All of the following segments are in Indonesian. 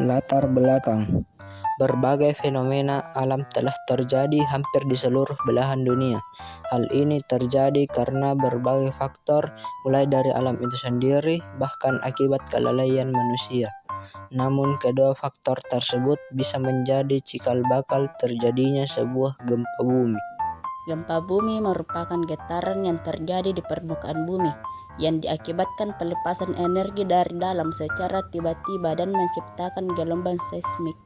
Latar belakang. Berbagai fenomena alam telah terjadi hampir di seluruh belahan dunia. Hal ini terjadi karena berbagai faktor, mulai dari alam itu sendiri, bahkan akibat kelalaian manusia. Namun kedua faktor tersebut bisa menjadi cikal bakal terjadinya sebuah gempa bumi. Gempa bumi merupakan getaran yang terjadi di permukaan bumi yang diakibatkan pelepasan energi dari dalam secara tiba-tiba dan menciptakan gelombang seismik.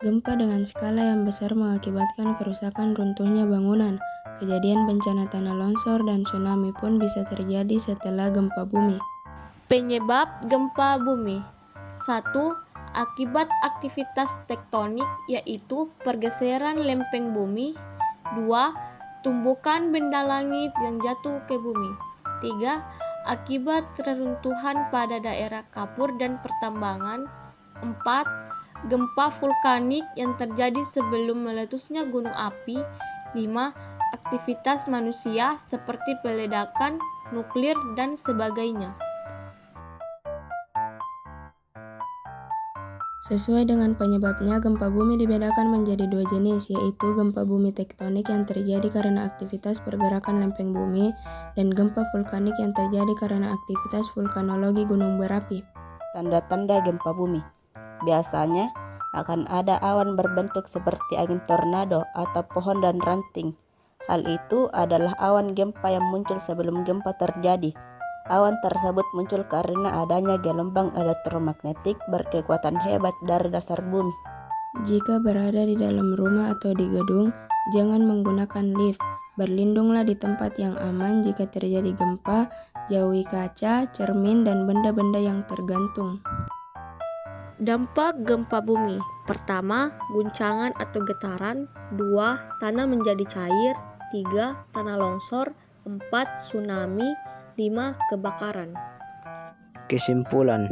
Gempa dengan skala yang besar mengakibatkan kerusakan runtuhnya bangunan. Kejadian bencana tanah longsor dan tsunami pun bisa terjadi setelah gempa bumi. Penyebab gempa bumi. 1. Akibat aktivitas tektonik, yaitu pergeseran lempeng bumi. 2. Tumbukan benda langit yang jatuh ke bumi. 3. Akibat reruntuhan pada daerah kapur dan pertambangan. 4. Gempa vulkanik yang terjadi sebelum meletusnya gunung api. 5. Aktivitas manusia seperti peledakan nuklir dan sebagainya. Sesuai dengan penyebabnya, gempa bumi dibedakan menjadi dua jenis, yaitu gempa bumi tektonik yang terjadi karena aktivitas pergerakan lempeng bumi dan gempa vulkanik yang terjadi karena aktivitas vulkanologi gunung berapi. Tanda-tanda gempa bumi. Biasanya akan ada awan berbentuk seperti angin tornado atau pohon dan ranting. Hal itu adalah awan gempa yang muncul sebelum gempa terjadi. Awan tersebut muncul karena adanya gelombang elektromagnetik berkekuatan hebat dari dasar bumi. Jika berada di dalam rumah atau di gedung, jangan menggunakan lift. Berlindunglah di tempat yang aman jika terjadi gempa. Jauhi kaca, cermin, dan benda-benda yang tergantung. Dampak gempa bumi. Pertama, guncangan atau getaran. 2. Tanah menjadi cair. 3. Tanah longsor. 4. Tsunami. 5. Kebakaran. Kesimpulan,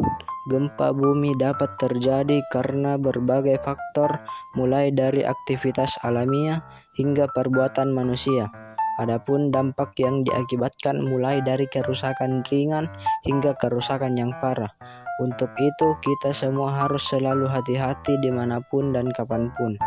gempa bumi dapat terjadi karena berbagai faktor, mulai dari aktivitas alamiah hingga perbuatan manusia. Adapun dampak yang diakibatkan mulai dari kerusakan ringan hingga kerusakan yang parah. Untuk itu kita semua harus selalu hati-hati dimanapun dan kapanpun.